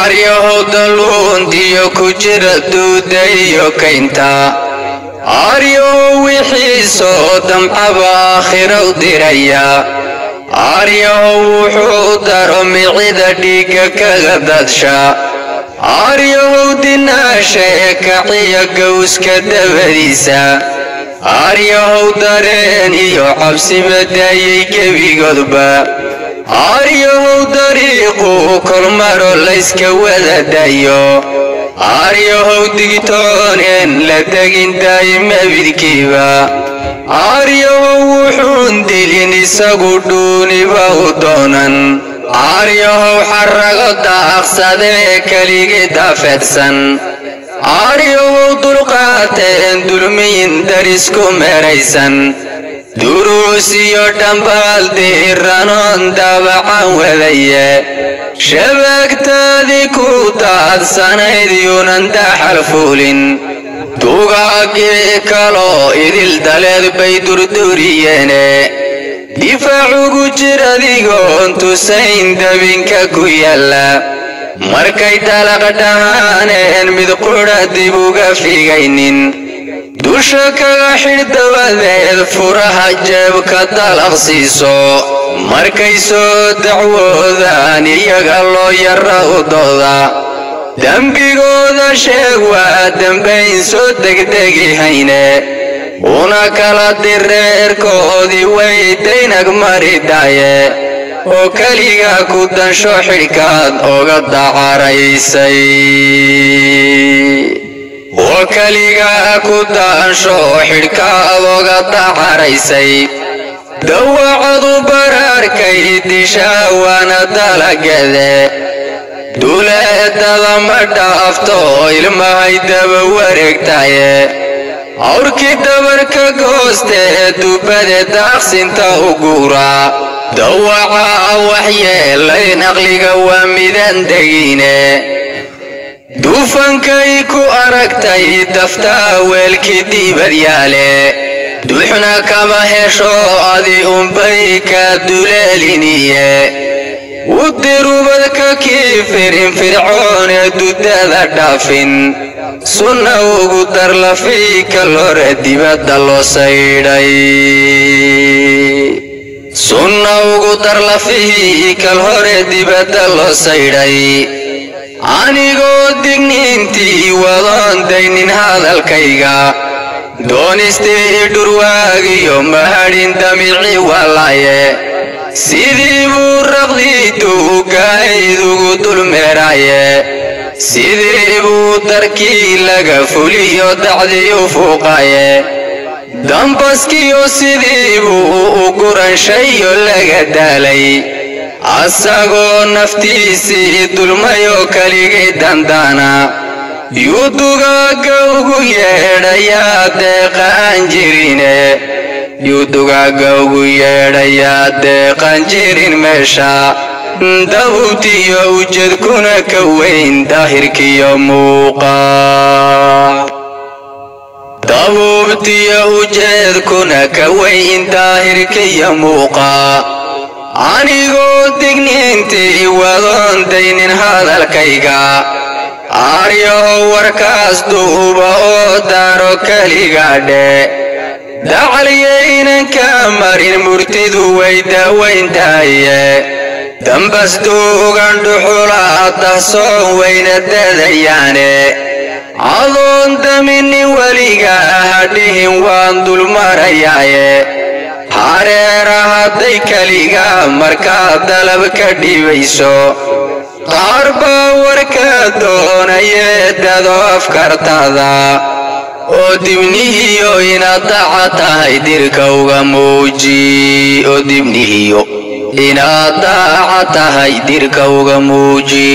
aryahow daluntiyo ku jira duudayo kaynta aryahow wixii soo damcaba aakhira u diraya aryahow wuxuu daro micida dhiigga kaga dadsha aryahow dinaasha ee kaciya gowska dabadiisa aryahow dareen iyo cabsi badaayay gebigoodba aryahow dariiqu kormaro layska wada dayo aryahow digtooneen la degin daa'ima bidkiiba aryahow wuxuun dilin isagu dhuuniba u doonan aryahow xarrago daaqsadee keligii daafeedsan aryahow dulqaateen dulmiyin darisku meeraysan duruus iyo dhambaal diiranoon daabacan wadaye shabaagtaadii ku daadsanayd yuunan daxal fuulin dugaagii kaloo idil daleed bay durduriyeene difaacugu jir adigoon tusayn dabinka ku yaalla markay dalaq dhahaaneen mid qudha dib uga figaynin dusha kaga xidh dabadeed furaha jeebka dalaq siiso markay soo dacwoodaan iyaga loo yara u dooda dembigooda sheeg waa dambayn soo degdegi hayne una kala direerkoodii way daynag maridaaye oo keliga ku dansho xidhkaad oga dacaraysay oo keliga ku dansho xidhkaad oga dacaraysay dawacadu baraarkay dishaa waana dalagade duleedada ma dhaafto ilmahay daba wareegtaye awrkii dabarka goostee dubade daaqsinta u guuraa dawaca waxyeelayn aqliga waa midaan degine duufankay ku aragtay daftaa weelkii diibad yaale duuxna kama hesho adi unbay ka duleeliniye udirubadka kii firin fircoon ee dudada dhaafin sunna ugu dar lafii kal hore dibadda loo saydhay sunna ugu dar lafii kal hore dibadda loo saydhay anigoo digniintii wadoon daynin hadalkayga doonistii dhurwaagiyo mahadhin damici walaaye sidii buu raqdii duugayd ugu dulmeeraaye sidii buu darkii laga fuliyo dacdii u fuuqaaye dambaskiyo sidii buu u guranshayo laga daalay asagoo naftiisii dulmayoo keligii dandaana yuu dugaaga ugu yeedhayaa deeqaan jirine yuu dugaaga ugu yeedhayaa deeqan jirin meesha dabubtiyo ujeedkuna ka weyn daahirkiyo muuqa dabubtiyo ujeedkuna ka weyn daahirkiyo muuqa anigoo digniintii wadoon daynin hadalkayga aryahow warkaas duuba oo daaro keligaadhe dacaliyaynan ka marin murtidu way daawayntahaye dambas duugan dhuxula dahsoon wayna dadayaane adoon daminin weliga hadhihin waan dulmarayaaye hareera hadday keliga markaad dalab ka dhibayso qaar baa warka doonayee dado afkartada oo dibnihiyo inaad daca tahay dirka uga muuji oo dibnihiyo inaad daca tahay dirka uga muuji